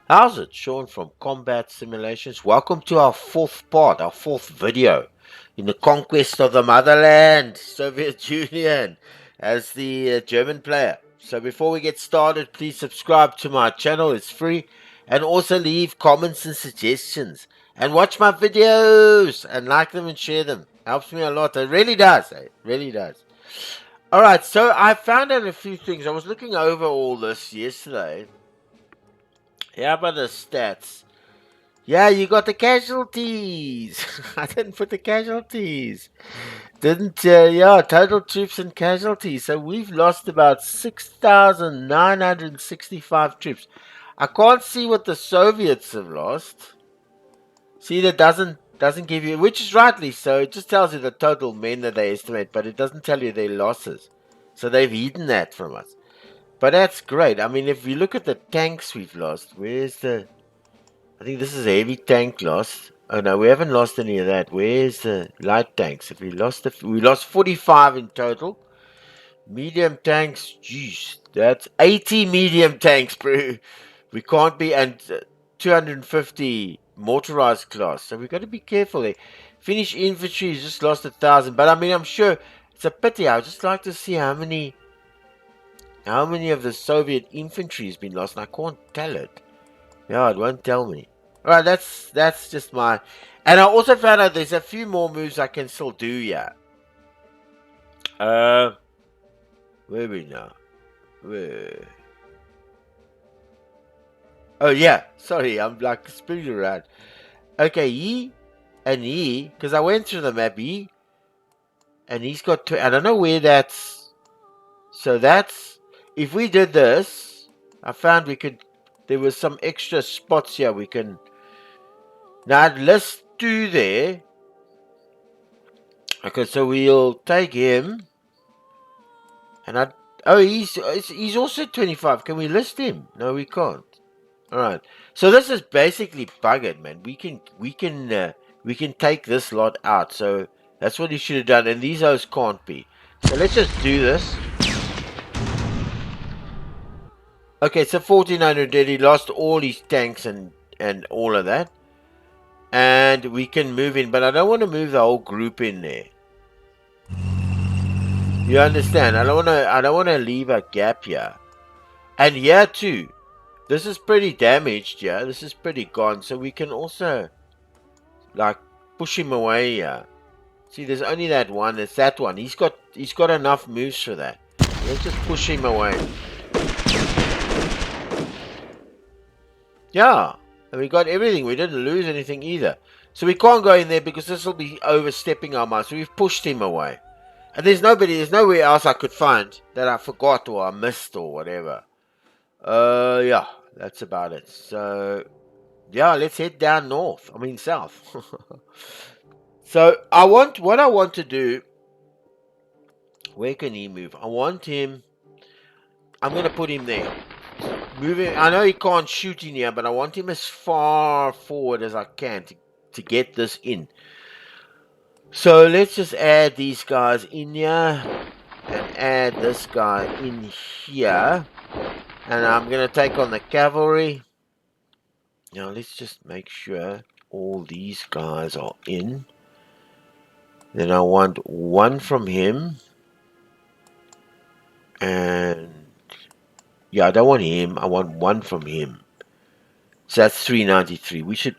How's it? Sean from Combat Simulations. Welcome to our fourth part, our fourth video in the conquest of the motherland, Soviet Union, as the German player. So before we get started, please subscribe to my channel. It's free. And also leave comments and suggestions. And watch my videos and like them and share them. Helps me a lot. It really does. It really does. Alright, so I found out a few things. I was looking over all this yesterday. Yeah, about the stats. Yeah, you got the casualties. I didn't put the casualties. Didn't, yeah, total troops and casualties. So we've lost about 6,965 troops. I can't see what the Soviets have lost. See, that doesn't give you, which is rightly so. It just tells you the total men that they estimate, but it doesn't tell you their losses. So they've hidden that from us. But that's great. I mean, if you look at the tanks we've lost, where's the... I think this is a heavy tank loss. Oh no, we haven't lost any of that. Where's the light tanks? If we lost 45 in total. Medium tanks, jeez, that's 80 medium tanks, bro. We can't be, and 250 motorized class. So we've got to be careful there. Finnish infantry has just lost 1,000, but I mean, I'm sure it's a pity. I would just like to see how many of the Soviet infantry has been lost, and I can't tell it. Yeah, it won't tell me. Alright, that's just my... And I also found out there's a few more moves I can still do, yeah. Where are we now? Where? Oh, yeah. Sorry, I'm like spinning around. Okay, he and he, because I went through the map, he, and he's got... I don't know where that's... So that's... If we did this, I found we could... There was some extra spots here we can... Now, let's do there. Okay, so we'll take him. And I... Oh, he's also 25. Can we list him? No, we can't. All right. So this is basically buggered, man. We can take this lot out. So that's what he should have done. And these O's can't be. So let's just do this. Okay, so 1400 dead. He lost all his tanks and all of that. And we can move in, but I don't want to move the whole group in there. You understand? I don't want to leave a gap here. And here too. This is pretty damaged, yeah. This is pretty gone. So we can also, like, push him away, yeah. See, there's only that one. It's that one. He's got enough moves for that. Let's just push him away. Yeah. And we got everything. We didn't lose anything either. So we can't go in there because this will be overstepping our mind. So we've pushed him away. And there's nowhere else I could find that I forgot or I missed or whatever. Yeah, that's about it. So, yeah, let's head down north. I mean, south. So, what I want to do, where can he move? I want him, I'm going to put him there. Move him, I know he can't shoot in here, but I want him as far forward as I can to get this in. So, let's just add these guys in here, and add this guy in here. And I'm going to take on the cavalry. Now let's just make sure all these guys are in. Then I want one from him. And yeah, I don't want him. I want one from him. So that's 393. We should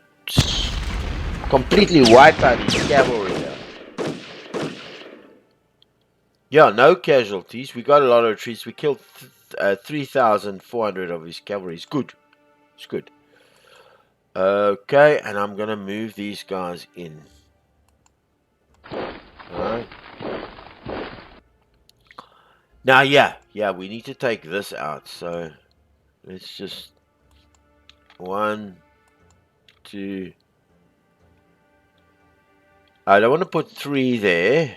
completely wipe out his cavalry here. Yeah, no casualties. We got a lot of retreats. We killed 3,400 of his cavalry. It's good. It's good. Okay, and I'm going to move these guys in. Alright. Now, yeah, we need to take this out. So, let's just... 1, 2... I don't want to put 3 there.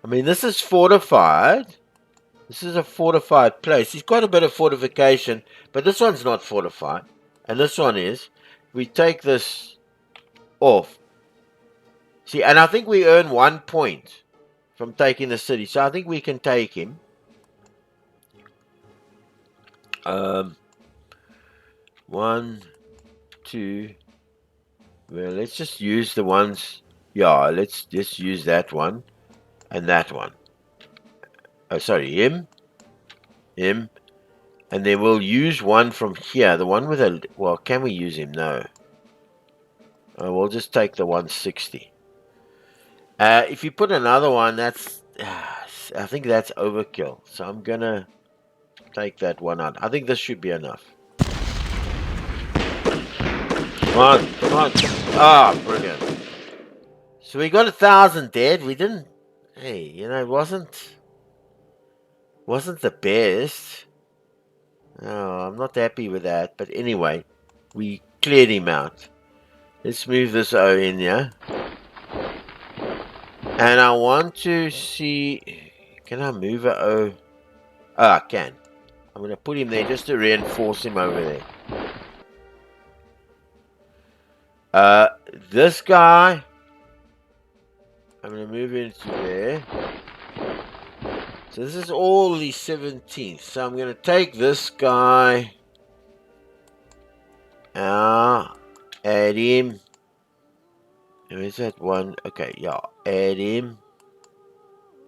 I mean, this is fortified. This is a fortified place. He's got a bit of fortification, but this one's not fortified. And this one is. We take this off. See, and I think we earn 1 point from taking the city. So I think we can take him. 1, 2. Well, let's just use the ones. Yeah, let's just use that one and that one. Oh, sorry, him, and then we'll use one from here. The one with a. Well, can we use him? No. We'll just take the 160. If you put another one, that's. I think that's overkill. So I'm gonna take that one out. I think this should be enough. Come on, come on. Ah, brilliant. So we got 1,000 dead. We didn't. Hey, it wasn't the best. Oh, I'm not happy with that. But anyway, we cleared him out. Let's move this O in here. And I want to see. Can I move a O? Oh, I can. I'm going to put him there just to reinforce him over there. This guy, I'm going to move into there. So this is all the 17th. So I'm going to take this guy. Add him. Where's that one? Okay, yeah. Add him.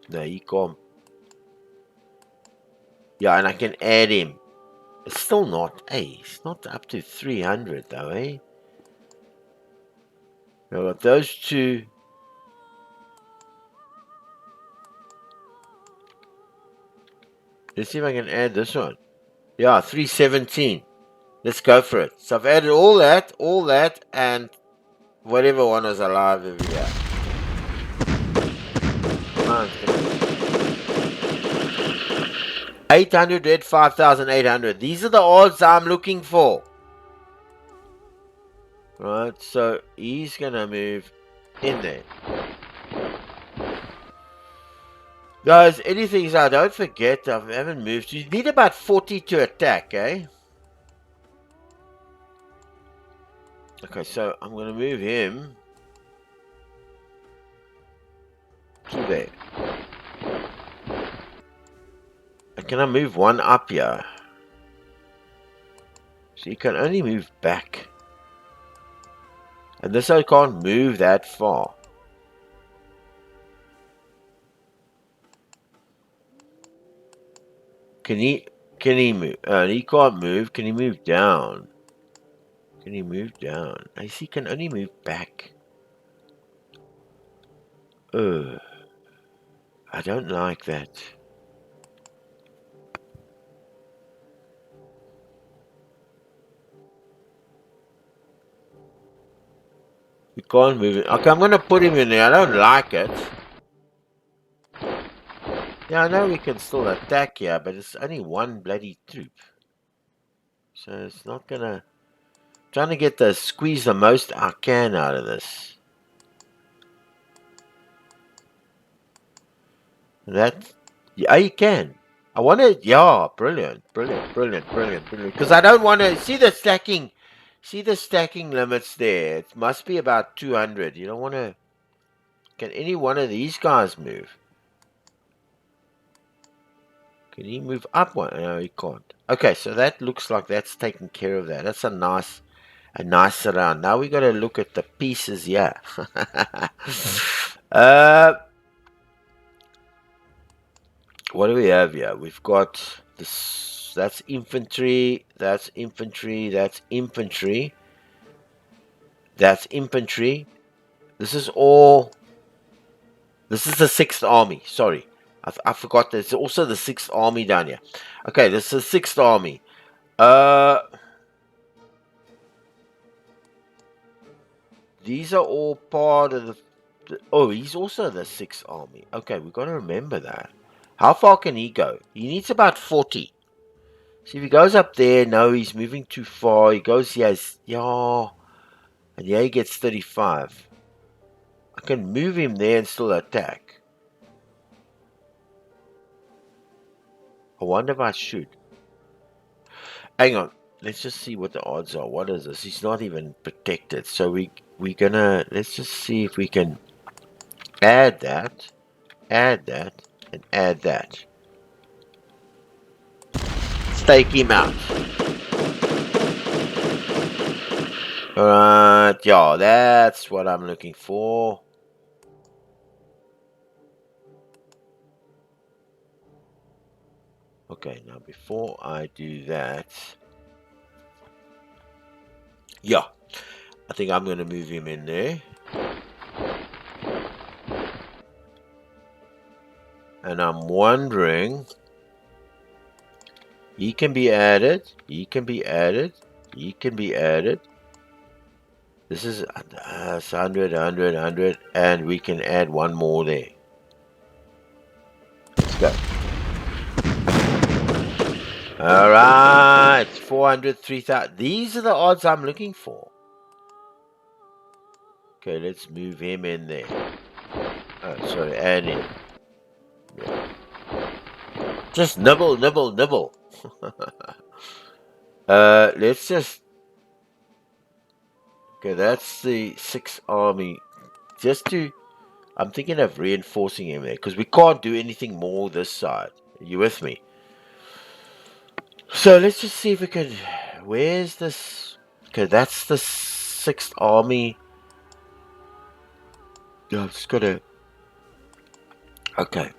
No, he can't. Yeah, and I can add him. It's still not. Hey, it's not up to 300 though, eh? I've got those two. Let's see if I can add this one. Yeah, 317. Let's go for it. So I've added all that, and whatever one is alive over here. 800 red, 5,800. These are the odds I'm looking for. Right, so he's gonna move in there. Guys, anything so don't forget I haven't moved. You need about 40 to attack, eh? Okay, so I'm gonna move him to there. And can I move one up here? So you can only move back. And this I can't move that far. Can he move? He can't move. Can he move down? Can he move down? I see he can only move back. I don't like that. We can't move it. Okay, I'm going to put him in there. I don't like it. Yeah, I know we can still attack here, but it's only one bloody troop. So it's not going to... Trying to get the squeeze the most I can out of this. That... Yeah, you can. I want to... Yeah, brilliant. Because I don't want to... See the stacking... See the stacking limits there. It must be about 200. You don't want to... Can any one of these guys move? Can he move up one? No, he can't. Okay, so that looks like that's taking care of that. That's a nice round. Now we got to look at the pieces here. What do we have here? We've got this. That's infantry. That's infantry. That's infantry. That's infantry. This is all. This is the 6th Army. Sorry. I forgot there's also the 6th Army down here. Okay, this is the 6th Army. These are all part of the... Oh, he's also the 6th Army. Okay, we've got to remember that. How far can he go? He needs about 40. See, if he goes up there, no, he's moving too far. He goes here, yeah. And yeah, he gets 35. I can move him there and still attack. I wonder if I should. Hang on. Let's just see what the odds are. What is this? He's not even protected. So we're gonna... Let's just see if we can add that, and add that. Stake him out. Alright, yeah, that's what I'm looking for. Okay, now before I do that, yeah, I think I'm going to move him in there. And I'm wondering, he can be added, he can be added, he can be added. This is 100, 100, 100, and we can add one more there. Let's go. Alright, 400, 3,000. These are the odds I'm looking for. Okay, let's move him in there. Oh, sorry, add him. Yeah. Just nibble, nibble, nibble. Let's just... Okay, that's the 6th army. Just to... I'm thinking of reinforcing him there, because we can't do anything more this side. Are you with me? So let's just see if we can... Where's this... Okay, that's the 6th army. Yeah, I've just got to... Okay.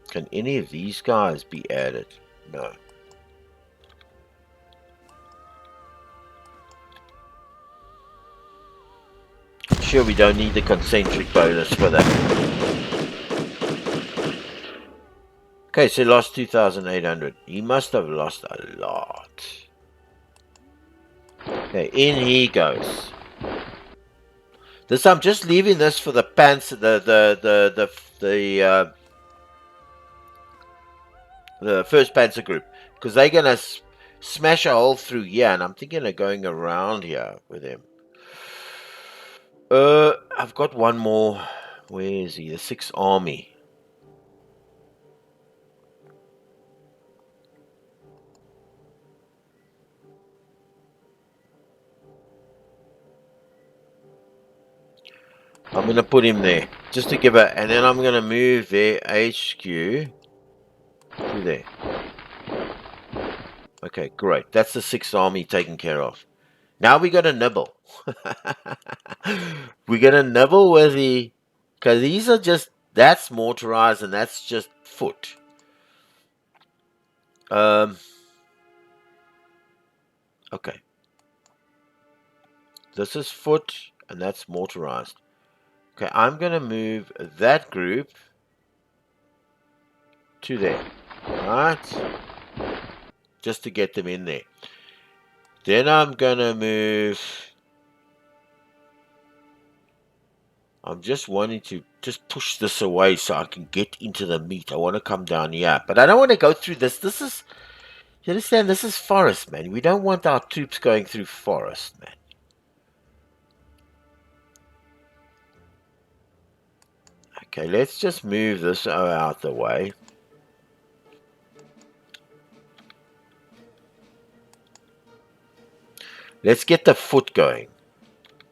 Can any of these guys be added? No. Sure, we don't need the concentric bonus for that. Okay, so he lost 2,800. He must have lost a lot. Okay, in he goes. This I'm just leaving this for the pants, the first Panzer group, because they're gonna smash a hole through here, and I'm thinking of going around here with him. I've got one more. Where is he? The 6th army. I'm gonna put him there just to give a, and then I'm gonna move their HQ to there. Okay, great. That's the 6th army taken care of. Now we got to nibble. We're gonna nibble with the, because these are just, that's motorized and that's just foot. Okay. This is foot and that's motorized. Okay, I'm gonna move that group to there. Alright. Just to get them in there. Then I'm gonna move. I'm just wanting to just push this away so I can get into the meat. I want to come down here, but I don't want to go through this. This is, you understand, this is forest, man. We don't want our troops going through forest, man. Okay, let's just move this out the way. Let's get the foot going.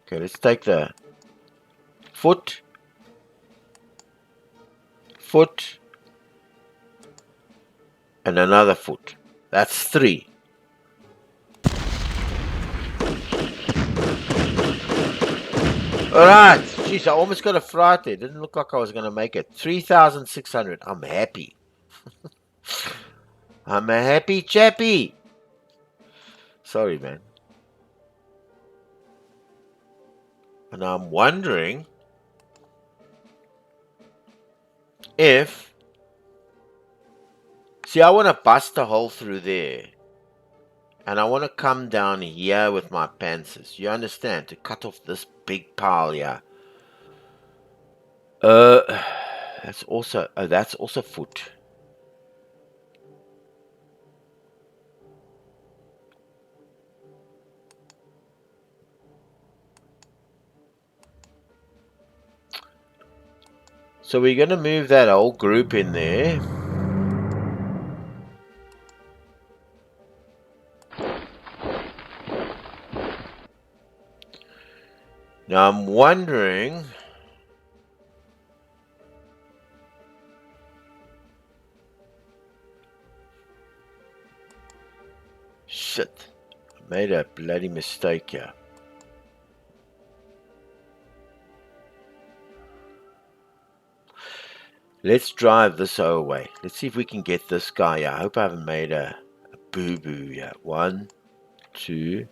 Okay, let's take the foot, foot, and another foot. That's 3. Alright, jeez, I almost got a fright there. Didn't look like I was going to make it. 3,600. I'm happy. I'm a happy chappy. Sorry, man. And I'm wondering if... See, I want to bust a hole through there. And I want to come down here with my panzers. You understand? To cut off this big pile here. That's also foot. So we're going to move that whole group in there. Now I'm wondering... Shit. I made a bloody mistake here. Let's drive this away. Let's see if we can get this guy. I hope I haven't made a boo-boo here. 1, 2.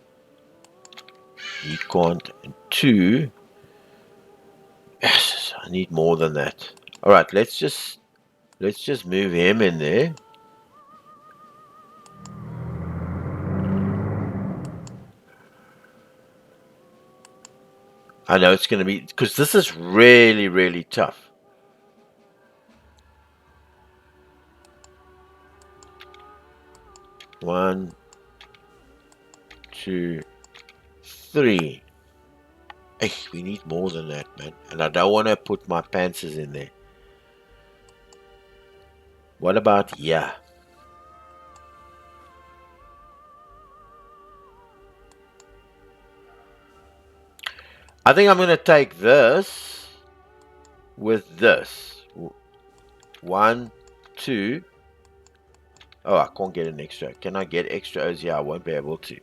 He can't. And 2. Yes, I need more than that. All right, let's just move him in there. I know it's going to be, because this is really, really tough. One, 2, 3. Hey, we need more than that, man. And I don't want to put my pantsers in there. What about here? I think I'm going to take this with this. 1, 2. Oh, I can't get an extra. Can I get extra O's? Yeah, I won't be able to.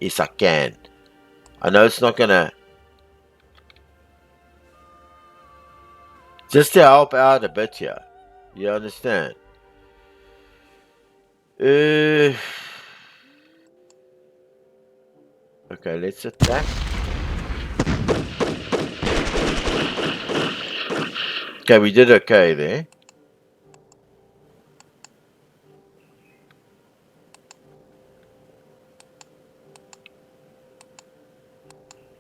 Yes, I can. I know it's not going to. Just to help out a bit here. You understand? Okay, let's attack. Okay, we did okay there.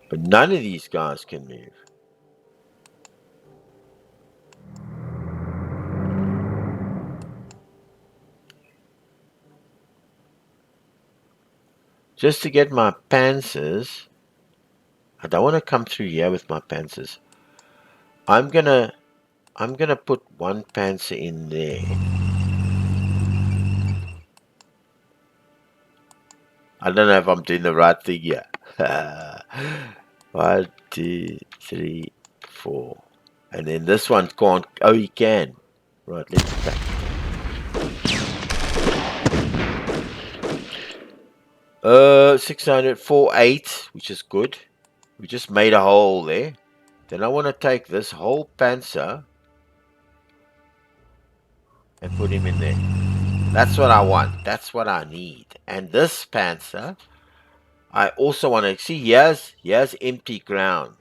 But none of these guys can move. Just to get my pantsers. I don't want to come through here with my pantsers. I'm gonna put one pantser in there. I don't know if I'm doing the right thing here. 1, 2, 3, 4. And then this one can't. Oh, he can. Right, let's attack. 600, 4, 8, which is good. We just made a hole there. Then I want to take this whole panzer and put him in there. That's what I want. That's what I need. And this panzer, I also want to see. Here's empty ground.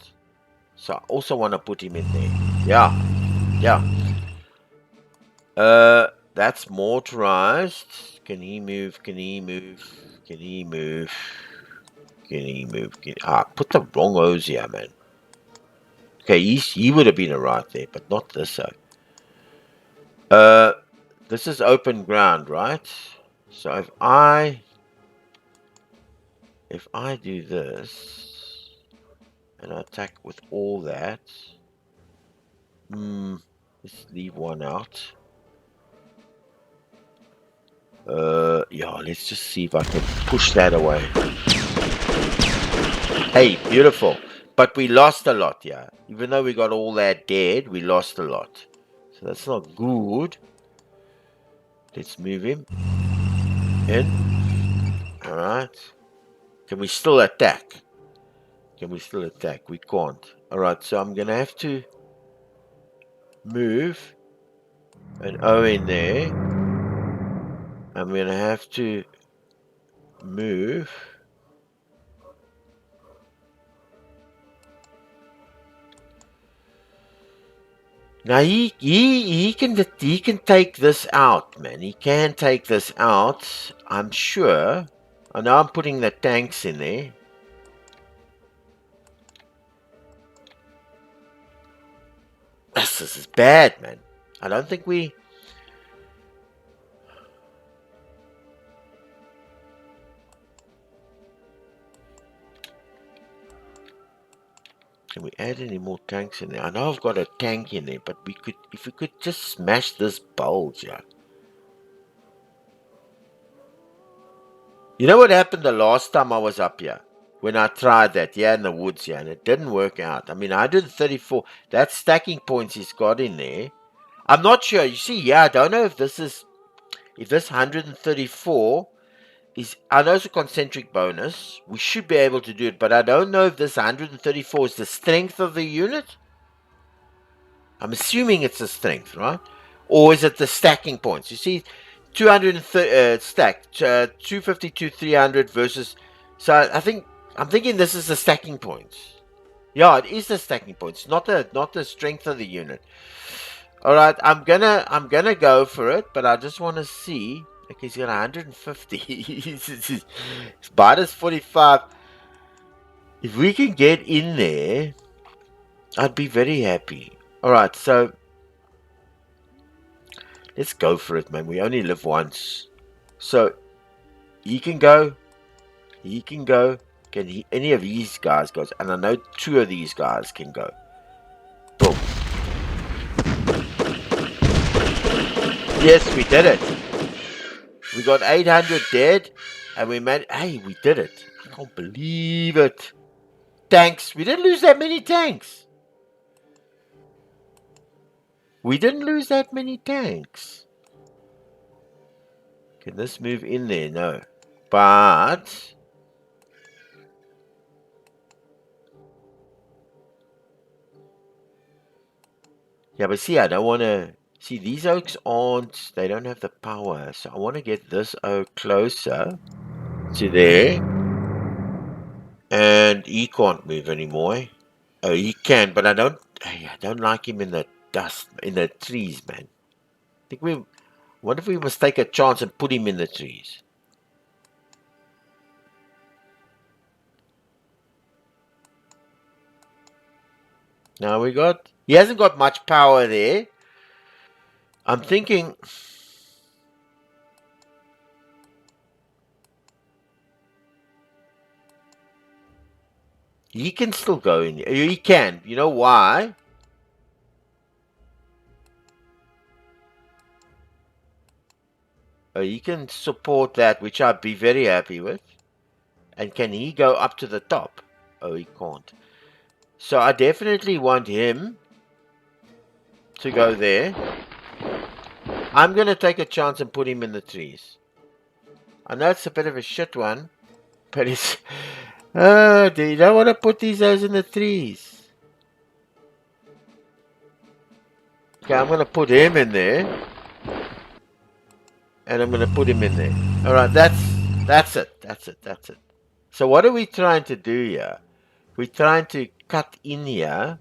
So I also want to put him in there. Yeah. That's motorized. Can he move? Can he move? Can he move? Can he move? Put the wrong O's here, man. Okay, he would have been alright there, but not this side. This is open ground, right? So if I do this and I attack with all that, let's leave one out. Yeah, let's just see if I can push that away. Hey, beautiful. But we lost a lot, yeah. Even though we got all that dead, we lost a lot. So that's not good. Let's move him in. Alright. Can we still attack? We can't. Alright, so I'm going to have to move an O in there. I'm going to have to move now he can take this out, man. He can take this out, I'm sure. I know I'm putting the tanks in there. This is bad, man. I don't think we... Can we add any more tanks in there? I know I've got a tank in there, but we could, if we could just smash this bulge, yeah. You know what happened the last time I was up here? When I tried that, in the woods, and it didn't work out. I mean, 134, that's stacking points he's got in there. I'm not sure. You see, I don't know if this 134 I know it's a concentric bonus. We should be able to do it, but I don't know if this 134 is the strength of the unit. I'm assuming it's the strength, right? Or is it the stacking points? You see, 230 stacked, 252, 300 versus. So I'm thinking this is the stacking points. Yeah, it is the stacking points, not the strength of the unit. All right, I'm gonna go for it, but I just want to see. Okay, he's got 150. His bite is 45. If we can get in there, I'd be very happy. All right, so let's go for it, man. We only live once, so he can go. He can go. Can he? Any of these guys goes? And I know 2 of these guys can go. Boom. Yes, we did it. We got 800 dead, and we made. Hey, we did it! I can't believe it. Tanks. We didn't lose that many tanks. We didn't lose that many tanks. Can this move in there? No. But yeah, but see, I don't want to see these oaks aren't. They don't have the power, so I want to get this oak closer to there, and he can't move anymore. Oh, he can, but I don't like him in the dust, in the trees, man. I think we. What if we must take a chance and put him in the trees? Now we got. He hasn't got much power there. I'm thinking. He can still go in. He can. You know why? He can support that, which I'd be very happy with. And can he go up to the top? Oh, he can't. So I definitely want him to go there. I'm going to take a chance and put him in the trees. I know it's a bit of a shit one, but it's... Oh, do you don't want to put these guys in the trees? Okay, I'm going to put him in there. And I'm going to put him in there. Alright, that's it. So what are we trying to do here? We're trying to cut in here.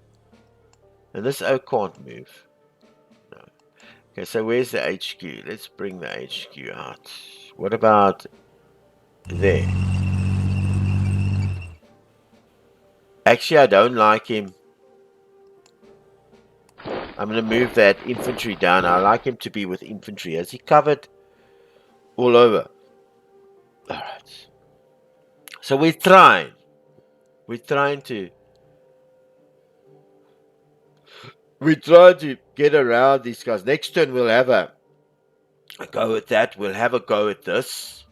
And this oak can't move. No. Okay, so where's the HQ? Let's bring the HQ out. What about there? Actually, I don't like him. I'm going to move that infantry down. I like him to be with infantry. Has he covered all over? Alright. So we're trying. We're trying to get around these guys. Next turn we'll have a go at that. We'll have a go at this.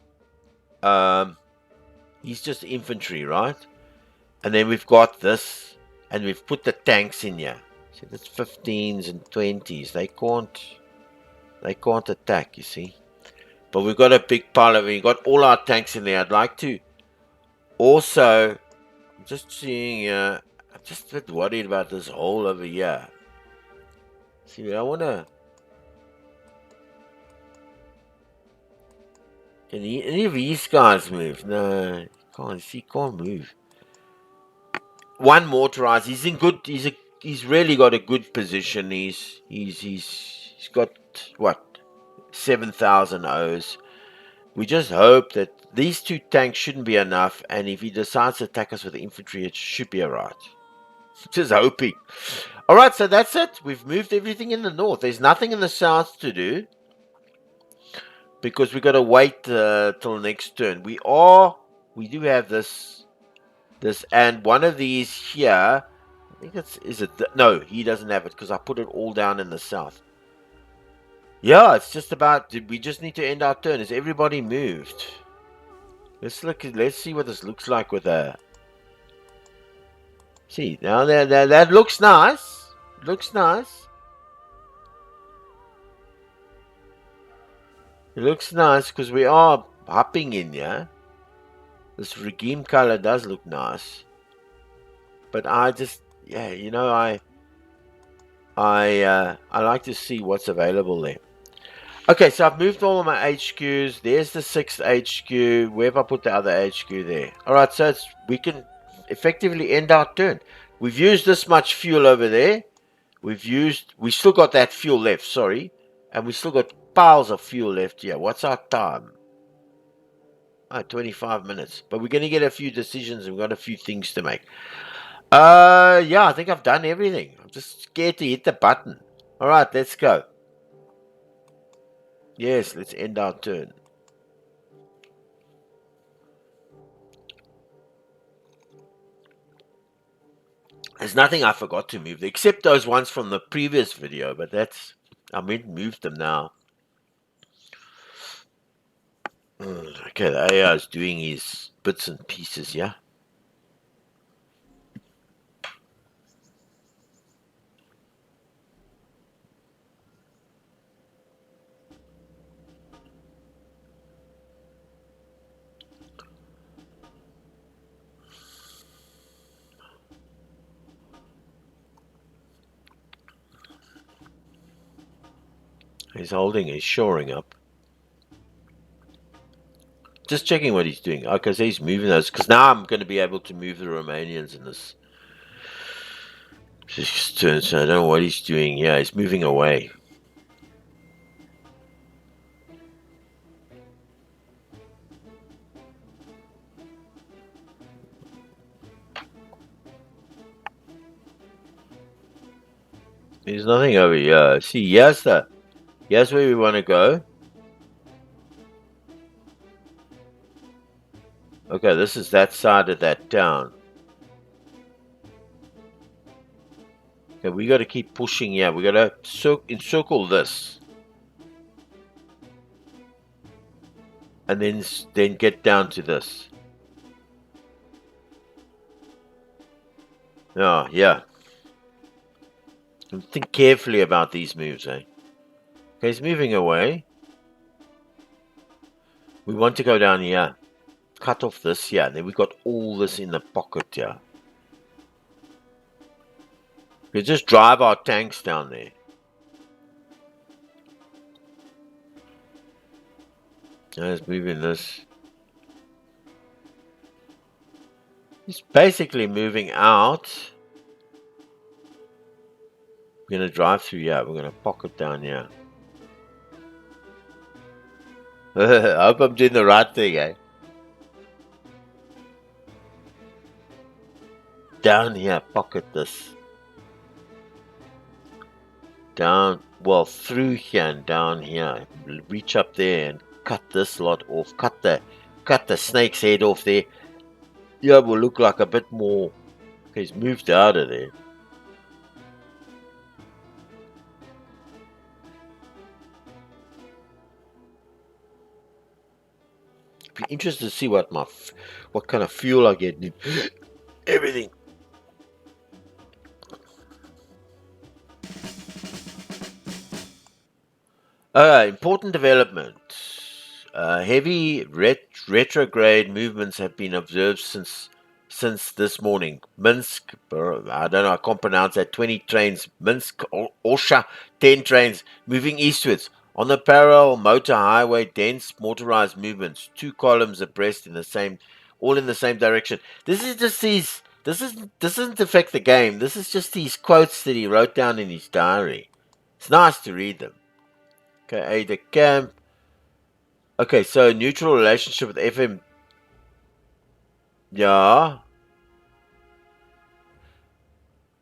He's just infantry, right? And then we've got this, and we've put the tanks in here. See, that's 15s and 20s. They can't attack, you see. But we've got a big pile of. We've got all our tanks in there. I'd like to also. I'm just seeing. I'm just a bit worried about this hole over here. See, I wanna. Can any of these guys move? No, he can't. He can't move. One motorized. He's in good. He's really got a good position. He's got what 7,000 O's. We just hope that these 2 tanks shouldn't be enough, and if he decides to attack us with the infantry, it should be alright. Just hoping. Alright, so that's it. We've moved everything in the north. There's nothing in the south to do, because we've got to wait till next turn. We do have this, and one of these here, I think no, he doesn't have it, because I put it all down in the south. Yeah, it's just about, we just need to end our turn. Is everybody moved? Let's see what this looks like with a... See, now that looks nice. Looks nice. It looks nice because we are hopping in here. This regime color does look nice. But I just, yeah, you know, I like to see what's available there. Okay, so I've moved all of my HQs. There's the 6th HQ. Where have I put the other HQ there? All right, so we can effectively end our turn. We've used this much fuel over there. We still got that fuel left, sorry. And we still got piles of fuel left here. What's our time? 25 minutes. But we're going to get a few decisions and we've got a few things to make. Yeah, I think I've done everything. I'm just scared to hit the button. All right, let's go. Yes, let's end our turn. There's nothing I forgot to move, except those ones from the previous video, but I meant move them now. Okay, the AI is doing his bits and pieces, yeah? He's shoring up. Just checking what he's doing. Okay, so he's moving those, because now I'm going to be able to move the Romanians in this turn, so I don't know what he's doing. Yeah, he's moving away. There's nothing over here. See, here's where we want to go. Okay, this is that side of that town. Okay, we got to keep pushing. Yeah, we got to encircle this, and then get down to this. Oh, yeah. Think carefully about these moves, eh? Okay, he's moving away. We want to go down here. Cut off this here. Then we got all this in the pocket here. We just drive our tanks down there. He's moving this. He's basically moving out. We're going to drive through here. We're going to pocket down here. I hope I'm doing the right thing, eh? Down here, pocket this. Down, well, through here and down here. Reach up there and cut this lot off. Cut the snake's head off there. Yeah, will look like a bit more. Okay, he's moved out of there. Be interested to see what kind of fuel I get. Everything. Important development. Heavy retrograde movements have been observed since this morning. Minsk, I don't know, I can't pronounce that. 20 trains. Minsk, Orsha, 10 trains moving eastwards. On the parallel motor highway, dense motorized movements. 2 columns abreast all in the same direction. This is just these. This doesn't affect the game. This is just these quotes that he wrote down in his diary. It's nice to read them. Okay, Ada Camp. Okay, so neutral relationship with FM. Yeah.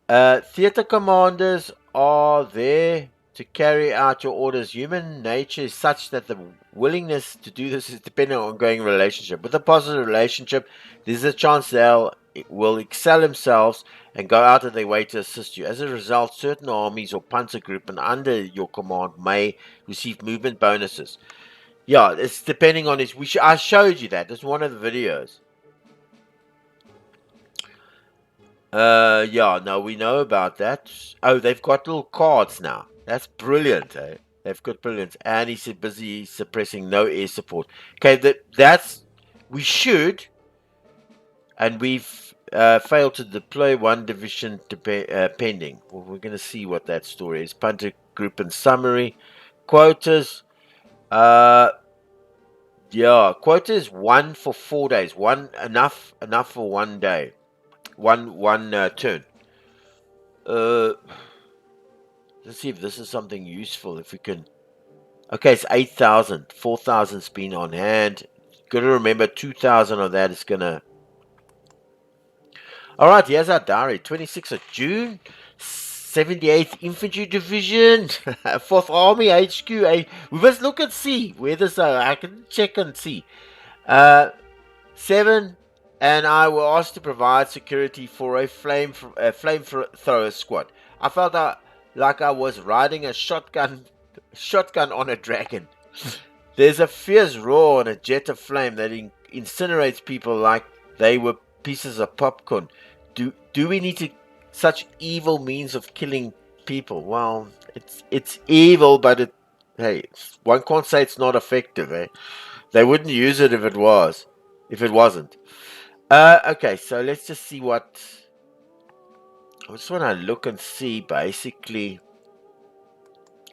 Theater commanders are there to carry out your orders. Human nature is such that the willingness to do this is dependent on ongoing relationship. With a positive relationship, there's a chance will excel themselves and go out of their way to assist you. As a result, certain armies or panzer group and under your command may receive movement bonuses. Yeah, it's depending on his. I showed you that. That's one of the videos. Yeah, no, we know about that. Oh, they've got little cards now. That's brilliant, eh? They've got brilliance, and he's busy suppressing no air support. Okay, that's we should, and we've failed to deploy one division pending. Well, we're going to see what that story is. Punter group and summary quotas. Uh, yeah, quota is 1 for 4 days. One enough for 1 day, one turn. Uh, let's see if this is something useful. If we can. Okay, it's 8,000. 4,000's been on hand. Got to remember 2,000 of that is gonna. All right, here's our diary. 26th of June. 78th Infantry Division, 4th Army HQ. We must look and see where this. I can check and see. 7 and I were asked to provide security for a flamethrower squad. I felt like I was riding a shotgun on a dragon. There's a fierce roar and a jet of flame that incinerates people like they were pieces of popcorn. Do we need such evil means of killing people? Well, it's evil, but hey, one can't say it's not effective. They wouldn't use it if it wasn't. Okay, so let's just see what. I just want to look and see, basically.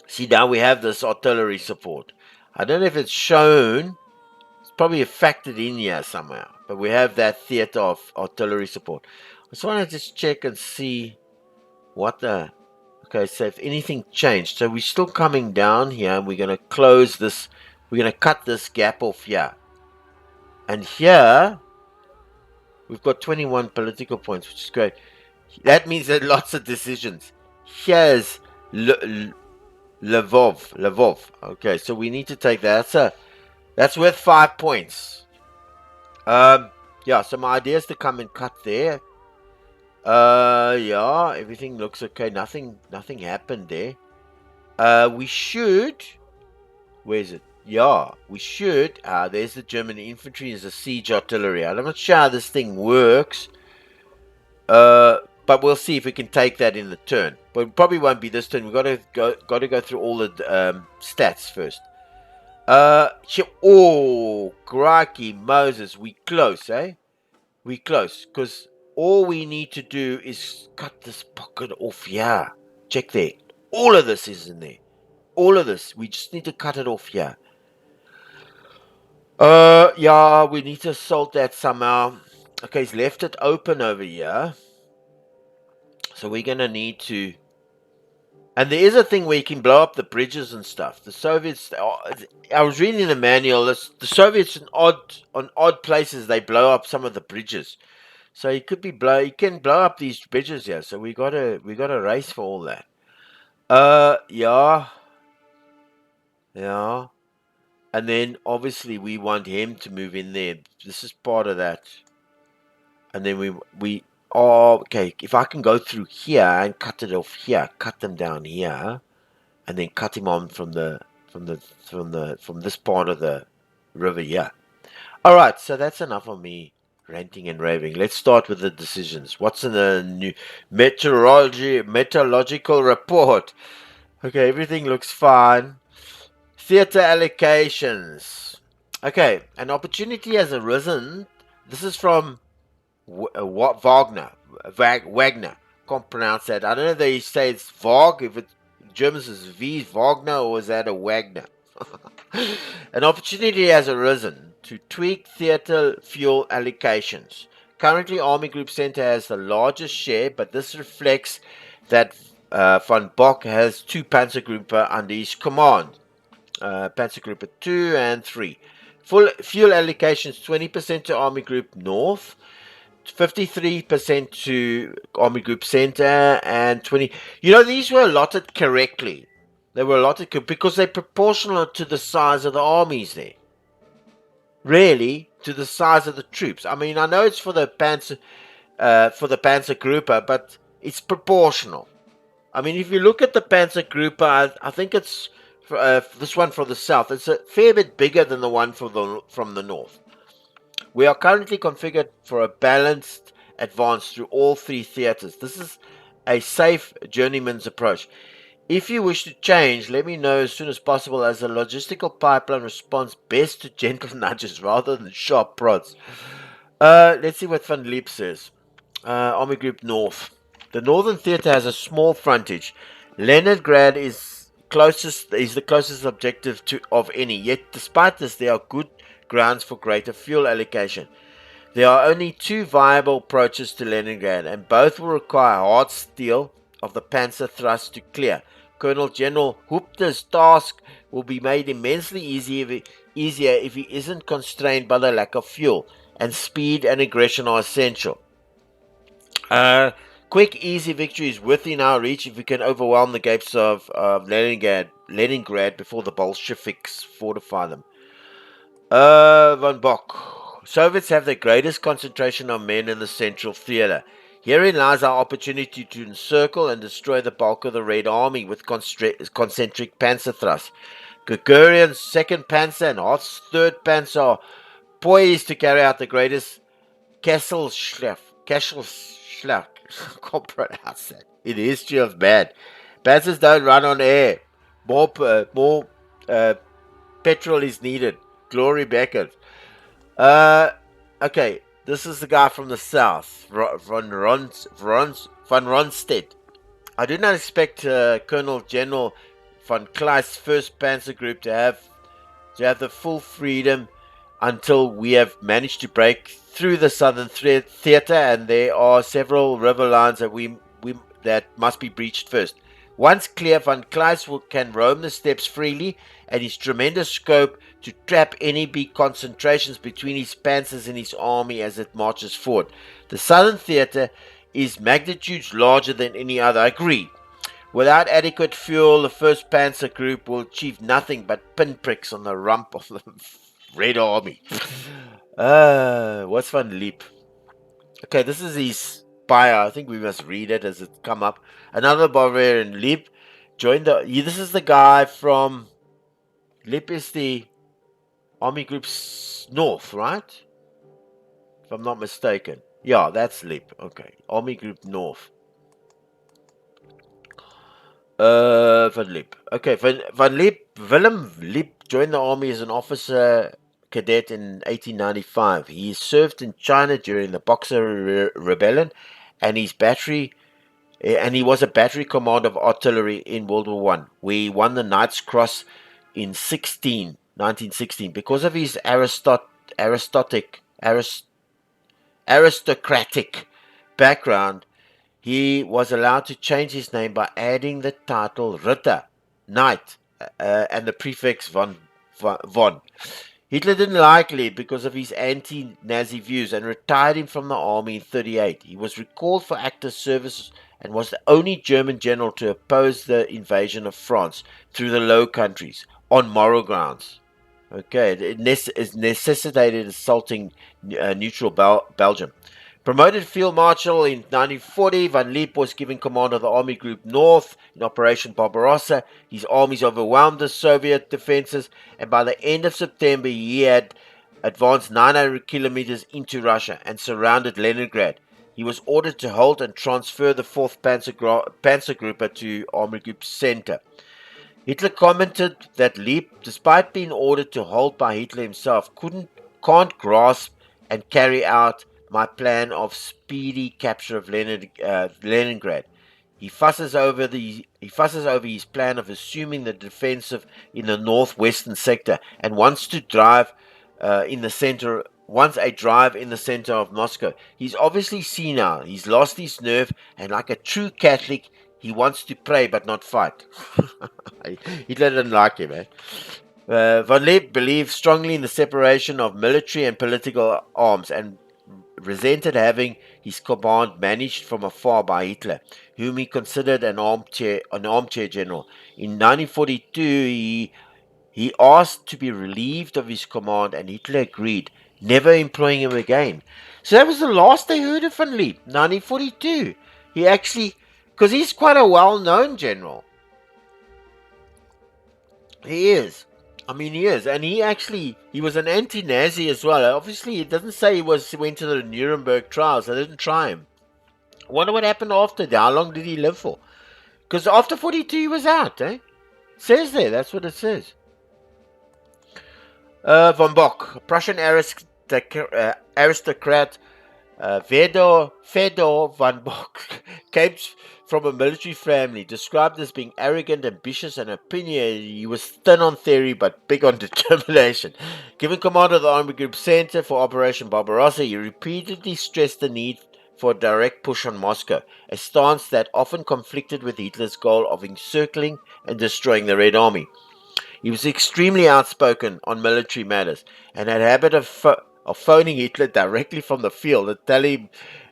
See, now we have this artillery support. I don't know if it's shown. It's probably factored in here somewhere. But we have that theater of artillery support. I just want to just check and see what the. Okay, so if anything changed. So we're still coming down here, and we're going to close this. We're going to cut this gap off here. And here, we've got 21 political points, which is great. That means that lots of decisions. Here's Lvov. Okay, so we need to take that. That's worth 5 points. Yeah, so my idea is to come and cut there. Yeah, everything looks okay. Nothing happened there. We should. Where is it? Yeah, we should. There's the German infantry. There's the siege artillery. I'm not sure how this thing works. But we'll see if we can take that in the turn. But it probably won't be this turn. We've got to go through all the stats first. Oh, crikey, Moses, we close, eh? We close, because all we need to do is cut this pocket off here. Check there. All of this is in there. All of this. We just need to cut it off here. Yeah, we need to assault that somehow. Okay, he's left it open over here. So we're going to need to... And there is a thing where you can blow up the bridges and stuff. The Soviets... I was reading the manual. The Soviets on odd places, they blow up some of the bridges. So you can blow up these bridges here. So we got to race for all that. Yeah. Yeah. And then obviously we want him to move in there. This is part of that. And then okay, if I can go through here and cut it off here, cut them down here, and then cut him on from this part of the river here. All right, so that's enough of me ranting and raving. Let's start with the decisions. What's in the new meteorological report? Okay, everything looks fine. Theater allocations. Okay, an opportunity has arisen. This is from Wagner. Can't pronounce that. I don't know if they say it's Vag. If it's Germans is V, Wagner, or is that a Wagner? An opportunity has arisen to tweak theater fuel allocations. Currently, Army Group Center has the largest share, but this reflects that von Bock has 2 Panzergruppe under his command. Panzergruppe 2 and 3. Full fuel allocations 20% to Army Group North, 53% to Army Group Center, and 20. These were allotted correctly. They were allotted because they're proportional to the size of the armies there. Really, to the size of the troops. I mean, I know it's for the Panzergruppe, but it's proportional. I mean, if you look at the Panzergruppe, I think it's this one for the south. It's a fair bit bigger than the one from the north. We are currently configured for a balanced advance through all 3 theaters. This is a safe journeyman's approach. If you wish to change, let me know as soon as possible, as the logistical pipeline responds best to gentle nudges rather than sharp prods. Let's see what Van Leep says. Army Group North. The Northern Theatre has a small frontage. Leningrad is the closest objective of any. Yet, despite this, there are good grounds for greater fuel allocation. There are only two viable approaches to Leningrad, and both will require hard steel of the panzer thrust to clear. Colonel General Hupta's task will be made immensely easier if he isn't constrained by the lack of fuel, and speed and aggression are essential. Quick, easy victory is within our reach if we can overwhelm the gates of Leningrad before the Bolsheviks fortify them. Von Bock. Soviets have the greatest concentration of men in the Central Theatre. Herein lies our opportunity to encircle and destroy the bulk of the Red Army with concentric panzer thrusts. Gagarin's 2nd Panzer and Hoth's 3rd Panzer are poised to carry out the greatest Kesselschlag. I can't pronounce that. In the history of man. Panzers don't run on air. More petrol is needed. Glory beckons. Okay, this is the guy from the south, Van Ronstedt. I did not expect Colonel General von Kleist's 1st Panzer Group to have the full freedom until we have managed to break through the southern theatre, and there are several river lines that must be breached first. Once clear, von Kleist can roam the steppes freely, and his tremendous scope to trap any big concentrations between his panzers and his army as it marches forward. The southern theatre is magnitudes larger than any other. I agree. Without adequate fuel, the 1st Panzer Group will achieve nothing but pinpricks on the rump of the Red Army. What's Van Leap? Okay, this is his bio. I think we must read it as it come up. Another Bavarian, Leap, joined this is the guy from... Leap is the Army Group's North, right? If I'm not mistaken. Yeah, that's Leap. Okay, Army Group North. Van Leap. Okay, Van Leap, Willem Leap joined the army as an officer cadet in 1895. He served in China during the Boxer Rebellion, and he was a battery commander of artillery in World War One, where he won the Knight's Cross in 1916. Because of his aristocratic background, he was allowed to change his name by adding the title Ritter, Knight, and the prefix von. Hitler didn't like Leap because of his anti-Nazi views and retired him from the army in 1938. He was recalled for active service and was the only German general to oppose the invasion of France through the Low Countries on moral grounds. Okay, it necessitated assaulting neutral Belgium. Promoted Field Marshal in 1940, Van Leap was given command of the Army Group North in Operation Barbarossa. His armies overwhelmed the Soviet defenses, and by the end of September, he had advanced 900 kilometers into Russia and surrounded Leningrad. He was ordered to halt and transfer the 4th Panzergruppe to Army Group Center. Hitler commented that Leap, despite being ordered to halt by Hitler himself, can't grasp and carry out my plan of speedy capture of Leningrad. He fusses over his plan of assuming the defensive in the northwestern sector and wants a drive in the center of Moscow. He's obviously senile. He's lost his nerve, and like a true Catholic, he wants to pray but not fight. Hitler didn't like him, eh? Von Leap believed strongly in the separation of military and political arms and resented having his command managed from afar by Hitler, whom he considered an armchair general. In 1942, he asked to be relieved of his command, and Hitler agreed, never employing him again. So that was the last they heard of Van Leap, 1942. He actually, because he's quite a well-known general. He is. I mean, he is, and he was an anti-Nazi as well. Obviously, it doesn't say he went to the Nuremberg trials. They didn't try him. I wonder what happened after that. How long did he live for? Because after 42 he was out, eh? Says there, that's what it says. Von Bock, Prussian aristocrat Fedor von Bock came from a military family, described as being arrogant, ambitious, and opinionated. He was thin on theory but big on determination. Given command of the Army Group Center for Operation Barbarossa, he repeatedly stressed the need for a direct push on Moscow, a stance that often conflicted with Hitler's goal of encircling and destroying the Red Army. He was extremely outspoken on military matters and had a habit of phoning Hitler directly from the field and telling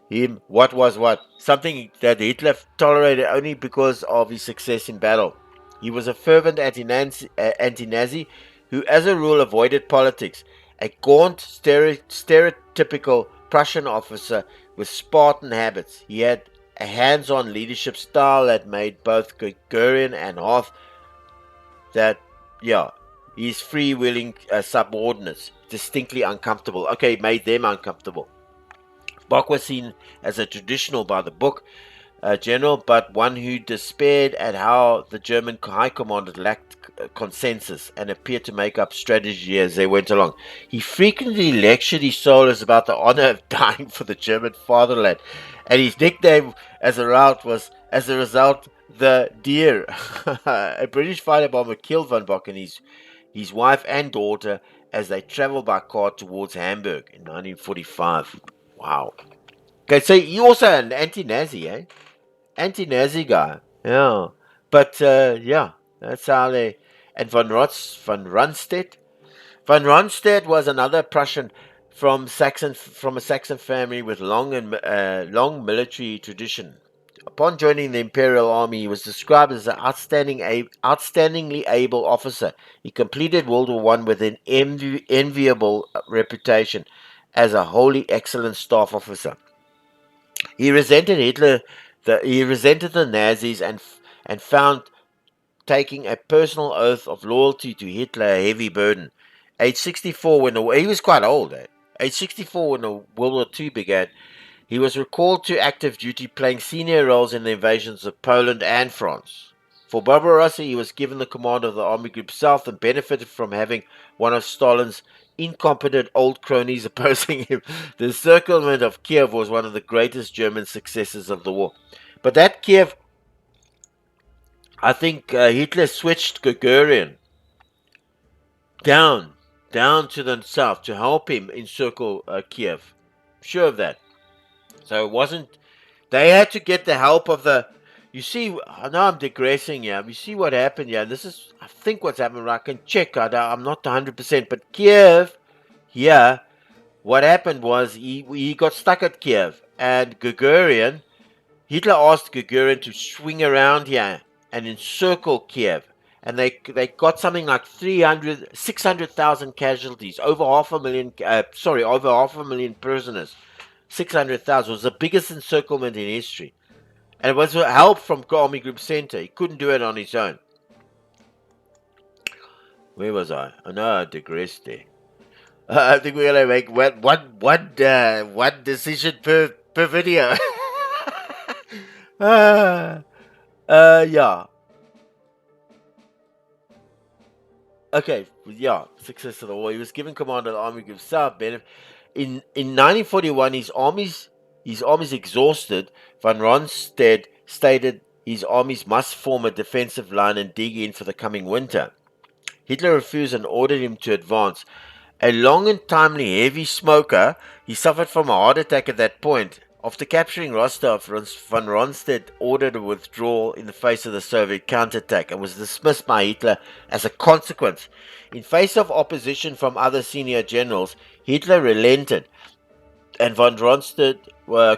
him what was what, something that Hitler tolerated only because of his success in battle. He was a fervent anti-Nazi who, as a rule, avoided politics, a gaunt, stereotypical Prussian officer with Spartan habits. He had a hands-on leadership style that made both Gagarin and Hoth his freewheeling subordinates distinctly uncomfortable. Okay, made them uncomfortable. Bock was seen as a traditional by-the-book general, but one who despaired at how the German high command lacked consensus and appeared to make up strategy as they went along. He frequently lectured his soldiers about the honor of dying for the German fatherland, and his nickname as a result, the Deer. A British fighter bomber killed von Bock and his wife and daughter as they traveled by car towards Hamburg in 1945. Wow. Okay, so you also an anti-Nazi, eh? Anti-Nazi guy. Yeah. But, that's how they... And von Rundstedt. Von Rundstedt was another Prussian from a Saxon family with long military tradition. Upon joining the Imperial Army, he was described as an outstandingly able officer. He completed World War I with an enviable reputation as a wholly excellent staff officer. He resented the Nazis and found taking a personal oath of loyalty to Hitler a heavy burden. Age 64 he was quite old. Age 64 when the World War II began, he was recalled to active duty, playing senior roles in the invasions of Poland and France. For Barbarossa, he was given the command of the Army Group South and benefited from having one of Stalin's incompetent old cronies opposing him. The encirclement of Kiev was one of the greatest German successes of the war. But that Kiev, I think Hitler switched Gagarin down to the south to help him encircle Kiev. Sure of that. So it wasn't. They had to get the help of the. You see, I know I'm digressing here. You see what happened here. This is, I think, what's happened. I can check. I'm not 100%. But Kiev, here, what happened was he got stuck at Kiev. And Gagarin, Hitler asked Gagarin to swing around here and encircle Kiev. And they got something like 600,000 casualties, over half a million prisoners. 600,000 was the biggest encirclement in history. And it was with help from Army Group Center. He couldn't do it on his own. Where was I? I know I digressed there. I think we're gonna make one decision per video. Yeah. Okay, yeah. Success of the war. He was given command of the Army Group South. In 1941, his armies exhausted. Von Rundstedt stated his armies must form a defensive line and dig in for the coming winter. Hitler refused and ordered him to advance. A long and timely heavy smoker, he suffered from a heart attack at that point. After capturing Rostov, von Rundstedt ordered a withdrawal in the face of the Soviet counterattack and was dismissed by Hitler as a consequence. In face of opposition from other senior generals, Hitler relented, and von Rundstedt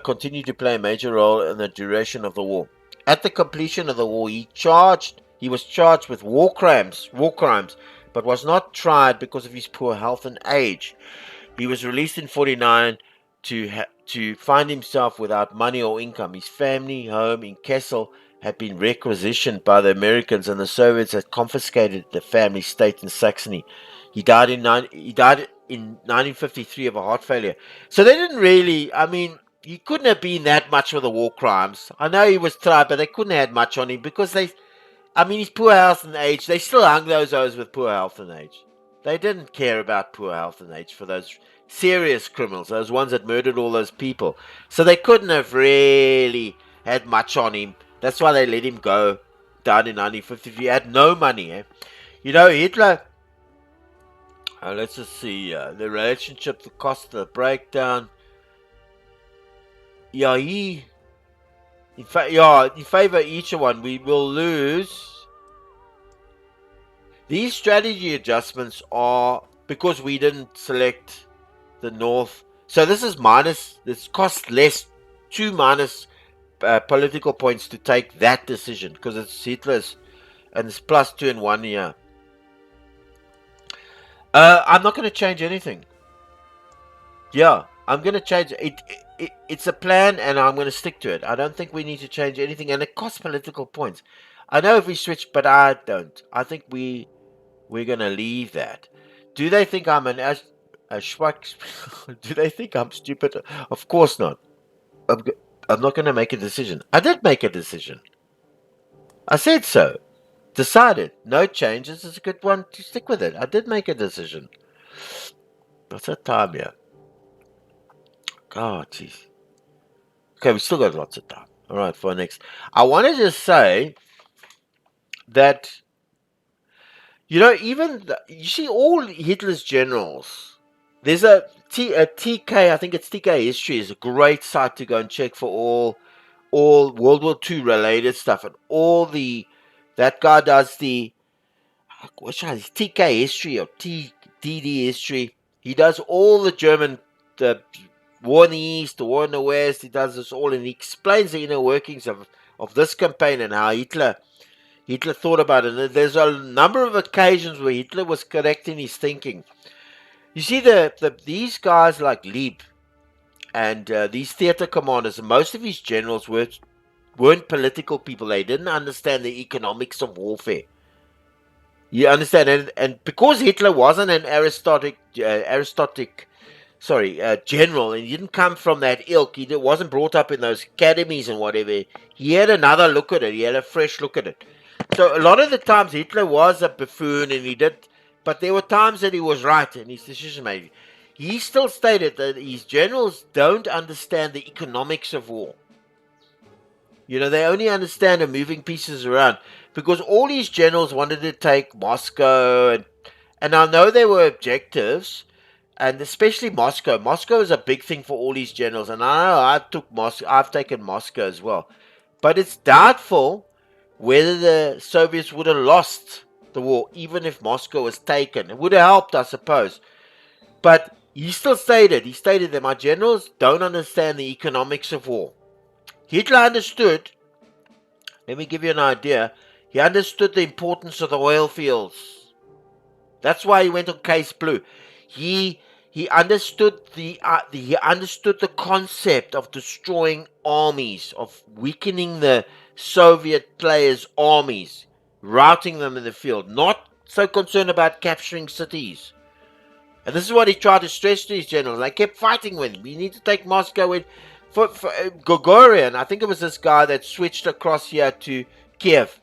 continued to play a major role in the duration of the war. At the completion of the war, he was charged with war crimes, but was not tried because of his poor health and age. He was released in 1949 to find himself without money or income. His family home in Kassel had been requisitioned by the Americans, and the Soviets had confiscated the family estate in Saxony. He died in 1953 of a heart failure. So they didn't really. I mean, he couldn't have been that much for the war crimes. I know he was tried, but they couldn't have had much on him because his poor health and age, they still hung those with poor health and age. They didn't care about poor health and age for those serious criminals, those ones that murdered all those people. So they couldn't have really had much on him. That's why they let him go down in 1950. He had no money. Hitler, let's just see, the relationship, the cost, the breakdown. Yeah, in favor of each one, we will lose. These strategy adjustments are because we didn't select the North. So this is minus, this costs less, 2 minus political points to take that decision because it's Hitler's and it's plus 2 in 1 year. I'm not going to change anything. Yeah, I'm going to change it. It's a plan and I'm going to stick to it. I don't think we need to change anything and it costs political points. I know if we switch, but I don't. I think we're going to leave that. Do they think I'm a schwack? Do they think I'm stupid? Of course not. I'm not going to make a decision. I did make a decision. I said so. Decided. No changes is a good one to stick with it. I did make a decision. What's that time here? God, jeez. Okay, we still got lots of time. All right, for next. I want to just say that, you see all Hitler's generals, there's a TK, I think it's TK History, is a great site to go and check for all World War II related stuff. And that guy does what's TK History or TDD History. He does all the German, the war in the East, the war in the West. He does this all and he explains the inner workings of this campaign and how Hitler thought about it. And there's a number of occasions where Hitler was correct in his thinking. You see, these guys like Lieb and these theater commanders, most of his generals weren't political people. They didn't understand the economics of warfare. You understand? And because Hitler wasn't an aristocratic general, and he didn't come from that ilk, he wasn't brought up in those academies and whatever, he had another look at it. He had a fresh look at it. So a lot of the times Hitler was a buffoon and but there were times that he was right in his decision making. He still stated that his generals don't understand the economics of war. They only understand the moving pieces around because all these generals wanted to take Moscow and I know there were objectives and especially Moscow. Moscow is a big thing for all these generals and I know I've taken Moscow as well. But it's doubtful whether the Soviets would have lost the war, even if Moscow was taken. It would have helped, I suppose. But he stated that my generals don't understand the economics of war. Hitler understood, let me give you an idea, he understood the importance of the oil fields. That's why he went on Case Blue. He understood the concept of destroying armies, of weakening the Soviet players' armies, routing them in the field, not so concerned about capturing cities. And this is what he tried to stress to his generals. They kept fighting with him. We need to take Moscow. For Gagarin, I think it was this guy that switched across here to Kiev.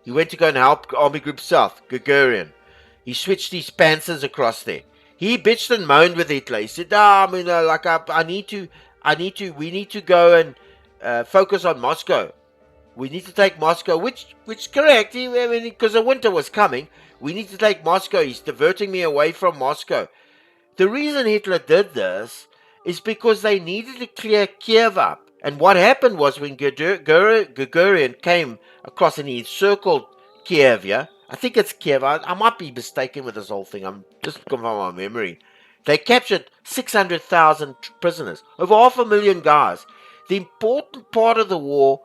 He went to go and help Army Group South, Gagarin. He switched his panzers across there. He bitched and moaned with Hitler. He said, we need to go and focus on Moscow. We need to take Moscow, which correct, because the winter was coming. We need to take Moscow. He's diverting me away from Moscow. The reason Hitler did this is because they needed to clear Kiev up. And what happened was when Gagarin came across and he encircled Kiev, yeah? I think it's Kiev. I might be mistaken with this whole thing. I'm just going from my memory. They captured 600,000 prisoners, over 500,000 guys. The important part of the war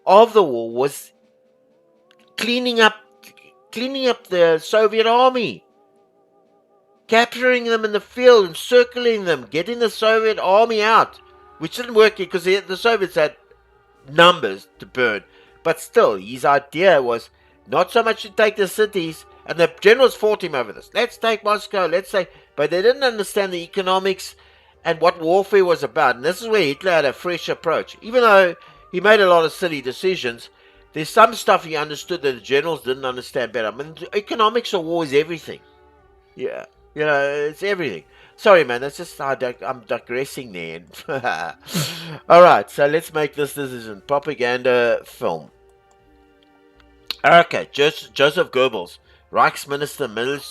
was cleaning up the Soviet army, capturing them in the field, encircling them, getting the Soviet army out, which didn't work because the Soviets had numbers to burn. But still, his idea was not so much to take the cities, and the generals fought him over this. Let's take Moscow, but they didn't understand the economics and what warfare was about. And this is where Hitler had a fresh approach. Even though he made a lot of silly decisions, there's some stuff he understood that the generals didn't understand better. I mean, economics of war is everything. Yeah, it's everything. Sorry, man, that's just I'm digressing there. All right, so let's make this decision. Propaganda film. Okay, Joseph Goebbels, Reichsminister,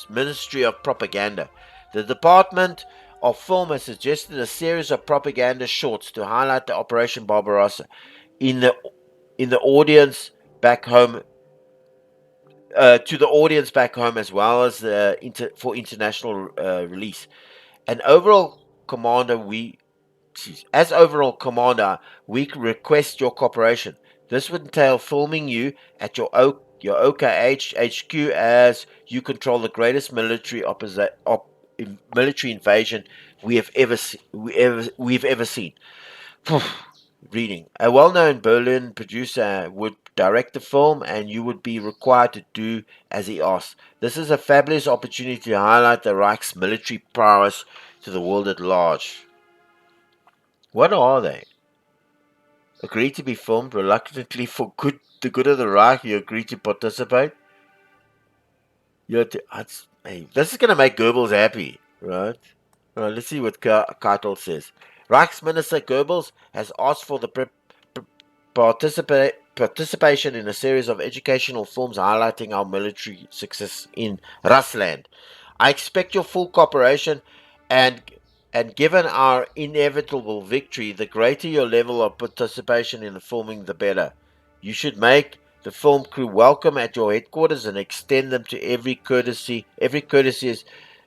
Ministry of Propaganda. The Department of Film has suggested a series of propaganda shorts to highlight the Operation Barbarossa in the audience back home, to the audience back home, as well as for international release. An overall commander, as overall commander, we request your cooperation. This would entail filming you at your OKH HQ, as you control the greatest military invasion we've ever seen. Reading. A well-known Berlin producer would direct the film, and you would be required to do as he asks. This is a fabulous opportunity to highlight the Reich's military prowess to the world at large. What are they? Agree to be filmed reluctantly for the good of the Reich. You agree to participate. Hey, this is going to make Goebbels happy, right? All right, let's see what Keitel says. Reichsminister Goebbels has asked for the participation in a series of educational films highlighting our military success in Russland. I expect your full cooperation, and given our inevitable victory, the greater your level of participation in the filming, the better. You should make the film crew welcome at your headquarters and extend them to every courtesy is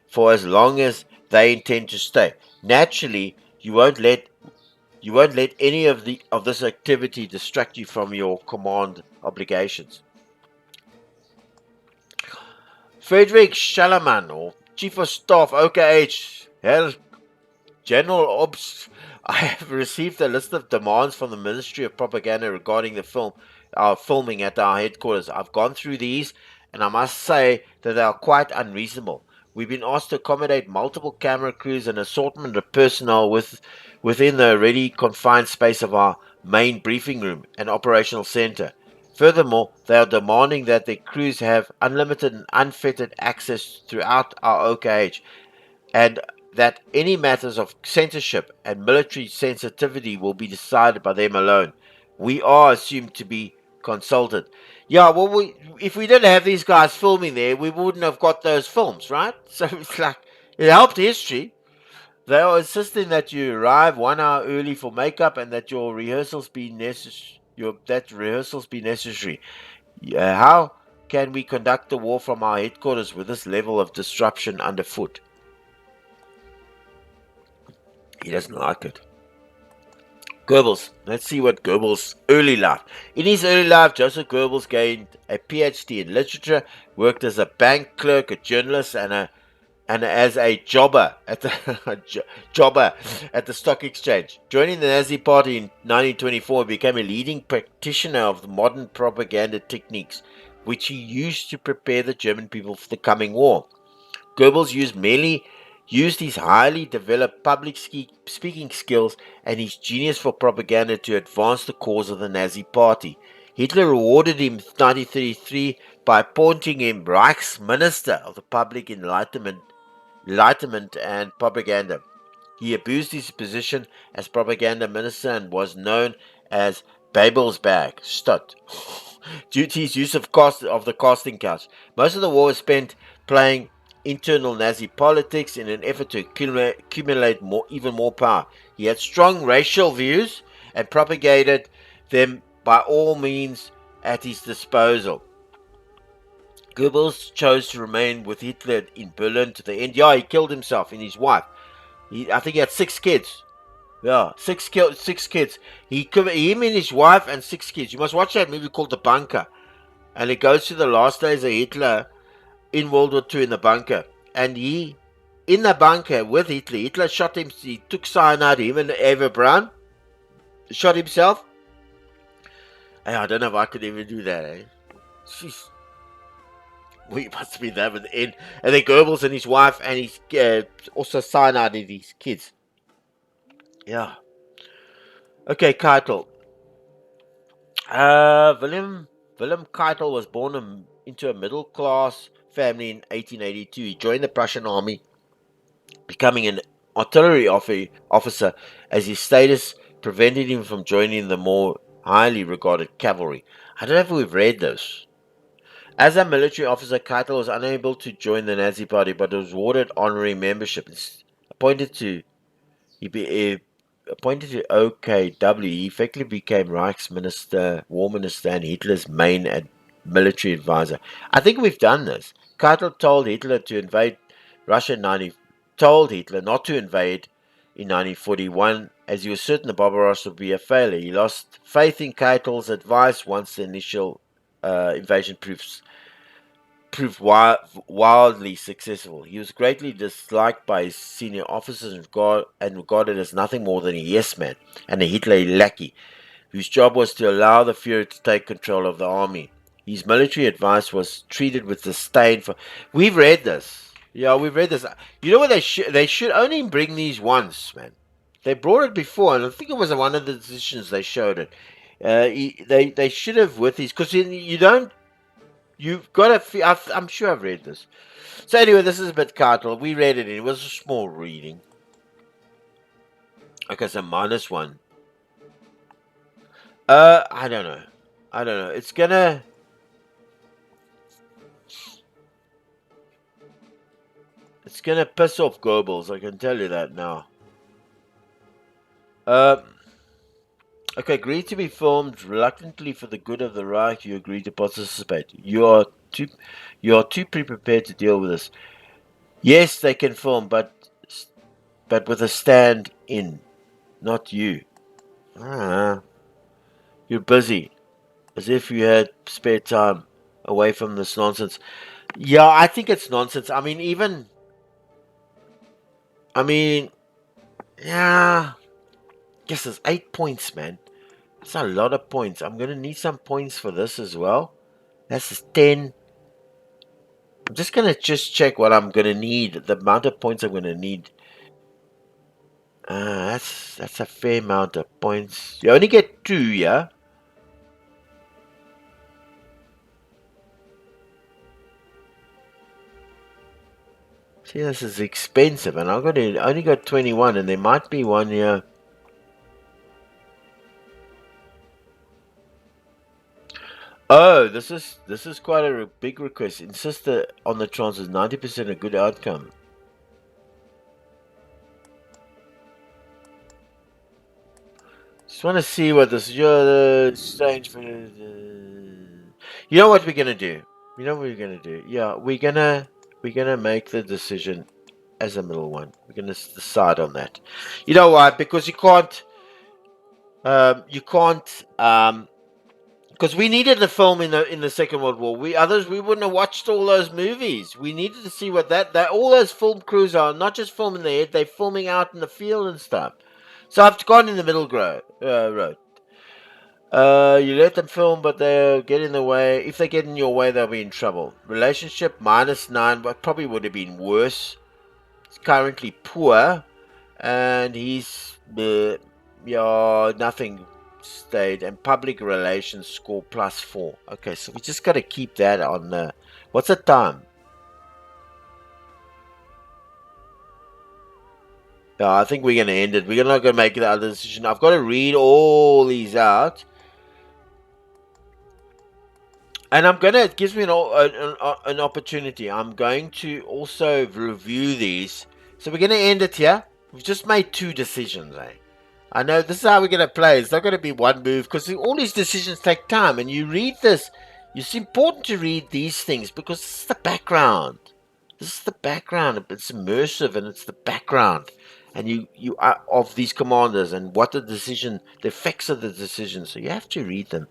for as long as they intend to stay. Naturally, you won't let any of this activity distract you from your command obligations. Friedrich Schlamann, or Chief of Staff, OKH, Herr General Obst. I have received a list of demands from the Ministry of Propaganda regarding the filming at our headquarters. I've gone through these, and I must say that they are quite unreasonable. We've been asked to accommodate multiple camera crews and assortment of personnel within the already confined space of our main briefing room and operational center. Furthermore, they are demanding that their crews have unlimited and unfettered access throughout our OKH, and that any matters of censorship and military sensitivity will be decided by them alone. We are assumed to be consulted. Yeah, well, if we didn't have these guys filming there, we wouldn't have got those films, right? So it's like, it helped history. They are insisting that you arrive 1 hour early for makeup and that your rehearsals be necessary. How can we conduct the war from our headquarters with this level of disruption underfoot? He doesn't like it. Goebbels. Let's see what Goebbels' early life. In his early life, Joseph Goebbels gained a PhD in literature, worked as a bank clerk, a journalist, and as a jobber at the stock exchange. Joining the Nazi Party in 1924, he became a leading practitioner of the modern propaganda techniques, which he used to prepare the German people for the coming war. Goebbels used his highly developed public speaking skills and his genius for propaganda to advance the cause of the Nazi Party. Hitler rewarded him in 1933 by appointing him Reichsminister of the Public Enlightenment and Propaganda. He abused his position as propaganda minister and was known as Babelsberg Stott due to his use of the casting couch. Most of the war was spent playing internal Nazi politics in an effort to accumulate even more power. He had strong racial views and propagated them by all means at his disposal. Goebbels chose to remain with Hitler in Berlin to the end. Yeah, he killed himself and his wife. I think he had 6 kids. Yeah, six kids. Him and his wife and 6 kids. You must watch that movie called The Bunker. And it goes to the last days of Hitler in World War II in the bunker. And in the bunker with Hitler shot him. He took cyanide, him and Eva Braun. Shot himself. Hey, I don't know if I could even do that, eh? Jeez. We must be there at the end. And then Goebbels and his wife and his also cyanide his kids. Yeah. Okay, Keitel. William Keitel was born into a middle class family in 1882. He joined the Prussian army, becoming an artillery officer, as his status prevented him from joining the more highly regarded cavalry. I don't know if we've read this. As a military officer, Keitel was unable to join the Nazi Party, but was awarded honorary membership. Appointed to he be, appointed to OKW, he effectively became Reichsminister, War Minister, and Hitler's main military advisor. I think we've done this. Keitel told Hitler to invade Russia in 90, told Hitler not to invade in 1941, as he was certain the Barbarossa would be a failure. He lost faith in Keitel's advice once the initial invasion proved wildly successful. He was greatly disliked by his senior officers and regarded as nothing more than a yes man and a Hitler lackey, whose job was to allow the Fuhrer to take control of the army. His military advice was treated with disdain. We've read this. Yeah, we've read this. You know what they should only bring these once, man. They brought it before, and I think it was one of the decisions they showed it. They should have with these because you don't. You've got to. I'm sure I've read this. So anyway, this is a bit cartel. We read it. It was a small reading. Okay, so -1. I don't know. I don't know. It's gonna piss off Goebbels. I can tell you that now. Um. Okay, agree to be filmed reluctantly for the good of the Reich. You agree to participate. You are too prepared to deal with this. Yes, they can film, but with a stand-in, not you. Ah, you're busy, as if you had spare time away from this nonsense. Yeah, I think it's nonsense. I mean, yeah. Guess it's 8 points, man. That's a lot of points. I'm gonna need some points for this as well. That's 10. I'm just gonna check what I'm gonna need. The amount of points I'm gonna need. That's a fair amount of points. You only get 2, yeah. See, this is expensive, and I've got only got 21, and there might be one here. Oh, this is quite a big request. Insist on the chances 90% a good outcome. Just want to see what this strange. You know what we're gonna do? You know what we're gonna do? Yeah, we're gonna make the decision as a middle one. We're gonna decide on that. You know why? Because you can't because we needed the film in the Second World War. We wouldn't have watched all those movies. We needed to see what that all those film crews are not just filming their head, they're filming out in the field and stuff. So I've gone in the middle road. You let them film, but they'll get in the way. If they get in your way, they'll be in trouble. Relationship -9, but probably would have been worse. He's currently poor, and yeah, nothing stayed. And public relations score +4. Okay, so we just got to keep that on the. What's the time? Yeah, I think we're going to end it. We're not going to make the other decision. I've got to read all these out. And it gives me an opportunity. I'm going to also review these. So we're going to end it here. We've just made 2 decisions, eh? I know this is how we're going to play. It's not going to be one move because all these decisions take time. And you read this. It's important to read these things because this is the background. This is the background. It's immersive and it's the background. And you are of these commanders and what the effects of the decision. So you have to read them.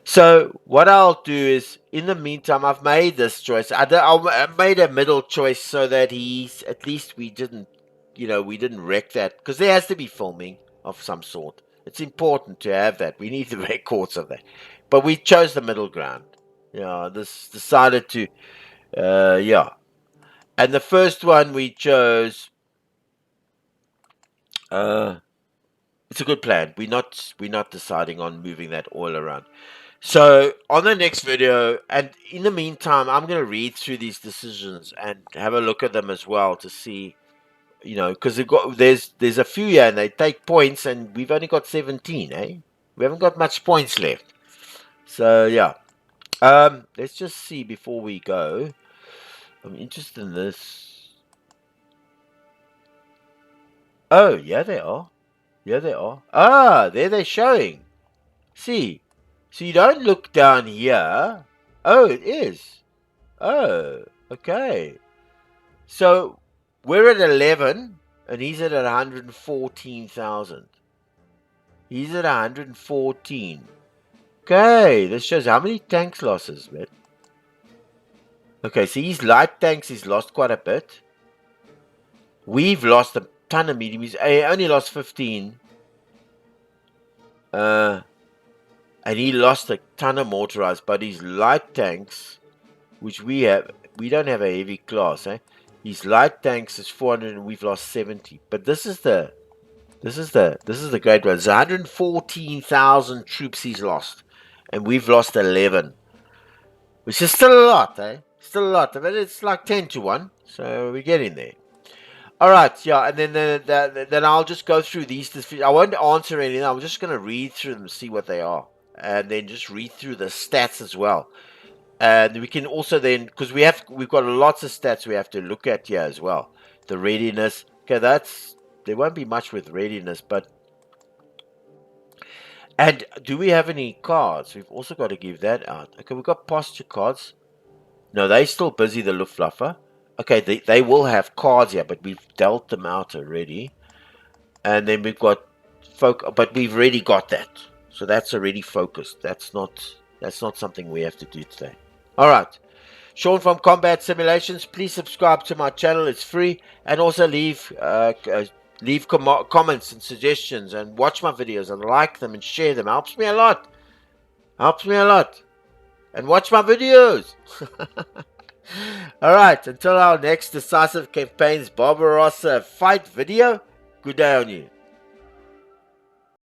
So what I'll do is, in the meantime, I've made this choice. I made a middle choice so that at least we didn't wreck that because there has to be filming of some sort. It's important to have that. We need the records of that, but we chose the middle ground. Yeah, this decided to, yeah. And the first one we chose, uh, It's a good plan. We're not deciding on moving that oil around. So on the next video, and in the meantime, I'm going to read through these decisions and have a look at them as well to see, because there's a few here and they take points, and we've only got 17, eh? We haven't got much points left. So yeah, let's just see before we go. I'm interested in this. Oh, yeah, they are. Yeah, they are. Ah, there they're showing. See, so you don't look down here. Oh, it is. Oh, okay. So we're at 11, and he's at 114,000. He's at 114. Okay, this shows how many tanks losses, man. Okay, so his light tanks, he's lost quite a bit. We've lost a ton of medium. He only lost 15. And he lost a ton of motorized, but his light tanks, which we don't have a heavy class, eh? His light tanks is 400 and we've lost 70. But this is the great one. It's 114,000 troops he's lost. And we've lost 11. Which is still a lot, eh? Still a lot. But it's like 10 to 1. So we're getting there. All right, yeah, and then I'll just go through these. I won't answer anything. I'm just going to read through them, see what they are, and then just read through the stats as well. And we can also then, because we've got lots of stats we have to look at here as well. The readiness. Okay, there won't be much with readiness, but and do we have any cards? We've also got to give that out. Okay, we've got posture cards. No, they're still busy, the Luftwaffe. Okay, they will have cards here, but we've dealt them out already. And then we've got but we've already got that. So that's already focused. That's not something we have to do today. All right. Sean from Combat Simulations, please subscribe to my channel. It's free. And also leave comments and suggestions and watch my videos and like them and share them. Helps me a lot. Helps me a lot. And watch my videos. All right. Until our next Decisive Campaigns Barbarossa fight video, good day on you.